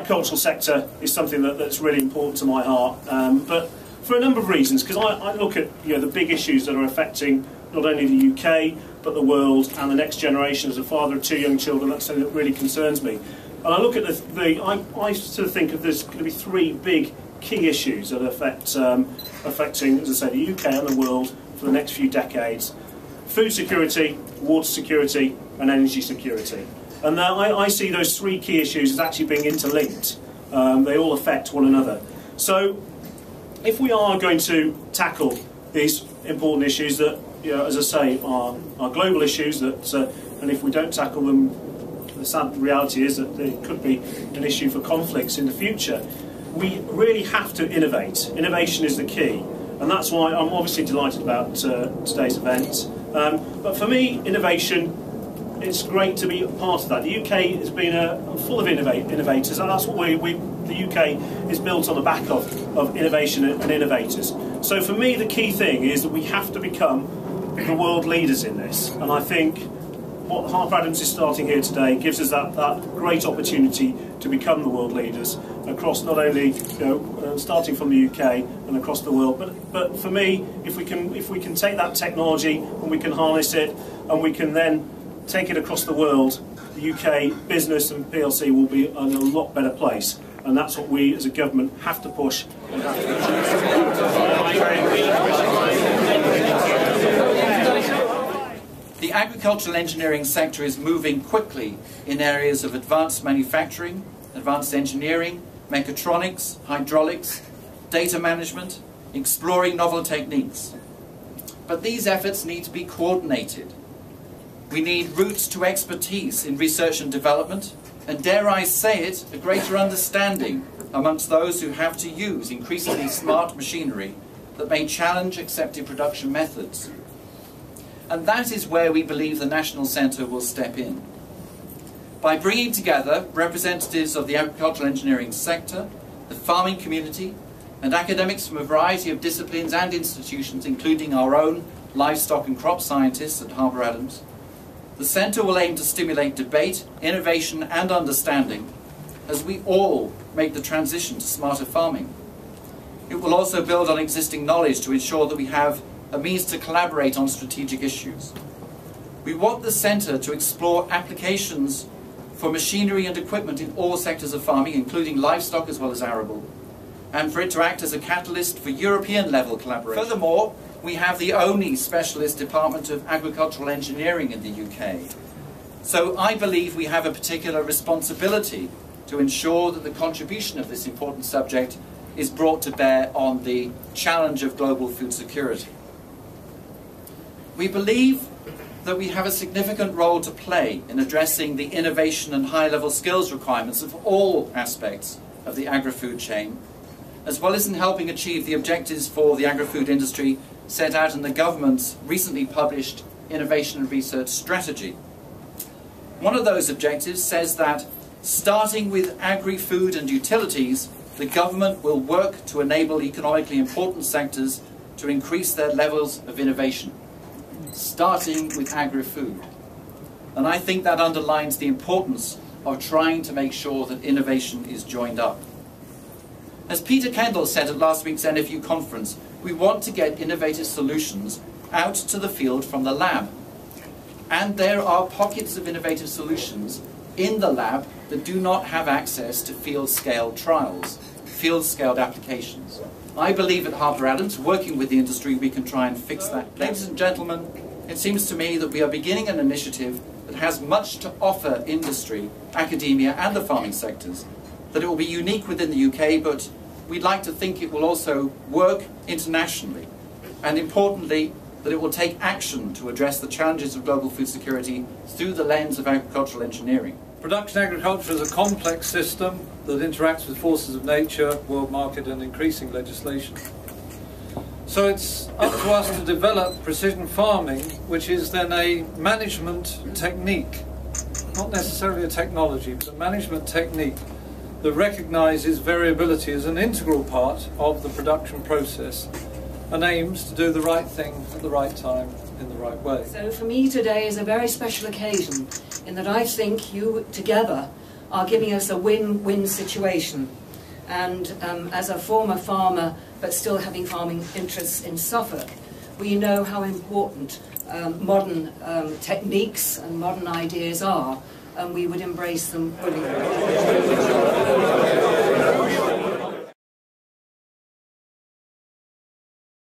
agricultural sector is something that's really important to my heart, but for a number of reasons, because I look at the big issues that are affecting not only the UK but the world and the next generation. As a father of 2 young children, that's something that really concerns me. And I look at I sort of think of there's going to be 3 big key issues that affect affecting, as I say, the UK and the world for the next few decades: food security, water security, and energy security. And I see those 3 key issues as actually being interlinked. They all affect one another. So if we are going to tackle these important issues that, as I say, are global issues, and if we don't tackle them, the sad reality is that there could be an issue for conflicts in the future. We really have to innovate. Innovation is the key, and that's why I'm obviously delighted about today's event. But for me, innovation, it's great to be a part of that. The UK has been full of innovators, and that's what the UK is built on the back of innovation and innovators. So for me, the key thing is that we have to become the world leaders in this, and I think what Harper Adams is starting here today gives us that great opportunity to become the world leaders across not only starting from the UK and across the world, but for me, if we can take that technology and we can harness it and we can then take it across the world, the UK business and PLC will be in a lot better place, and that's what we as a government have to push and have to The agricultural engineering sector is moving quickly in areas of advanced manufacturing, advanced engineering, mechatronics, hydraulics, data management, exploring novel techniques. But these efforts need to be coordinated. We need routes to expertise in research and development, and dare I say it, a greater understanding amongst those who have to use increasingly smart machinery that may challenge accepted production methods. And that is where we believe the National Centre will step in. By bringing together representatives of the agricultural engineering sector, the farming community, and academics from a variety of disciplines and institutions, including our own livestock and crop scientists at Harper Adams, the Centre will aim to stimulate debate, innovation and understanding as we all make the transition to smarter farming. It will also build on existing knowledge to ensure that we have a means to collaborate on strategic issues. We want the Centre to explore applications for machinery and equipment in all sectors of farming, including livestock as well as arable, and for it to act as a catalyst for European-level collaboration. Furthermore, we have the only specialist department of agricultural engineering in the UK. So I believe we have a particular responsibility to ensure that the contribution of this important subject is brought to bear on the challenge of global food security. We believe that we have a significant role to play in addressing the innovation and high-level skills requirements of all aspects of the agri-food chain, as well as in helping achieve the objectives for the agri-food industry set out in the government's recently published Innovation and Research Strategy. One of those objectives says that, starting with agri-food and utilities, the government will work to enable economically important sectors to increase their levels of innovation, starting with agri-food. And I think that underlines the importance of trying to make sure that innovation is joined up. As Peter Kendall said at last week's NFU conference, we want to get innovative solutions out to the field from the lab. And there are pockets of innovative solutions in the lab that do not have access to field-scale trials, field-scaled applications. I believe at Harper Adams, working with the industry, we can try and fix that. Ladies and gentlemen, it seems to me that we are beginning an initiative that has much to offer industry, academia and the farming sectors, that it will be unique within the UK, but we'd like to think it will also work internationally, and importantly, that it will take action to address the challenges of global food security through the lens of agricultural engineering. Production agriculture is a complex system that interacts with forces of nature, world market and increasing legislation. So it's up to us to develop precision farming, which is then a management technique, not necessarily a technology, but a management technique that recognises variability as an integral part of the production process and aims to do the right thing at the right time in the right way. So for me today is a very special occasion in that I think you together are giving us a win-win situation. And as a former farmer, but still having farming interests in Suffolk, we know how important modern techniques and modern ideas are, and we would embrace them fully.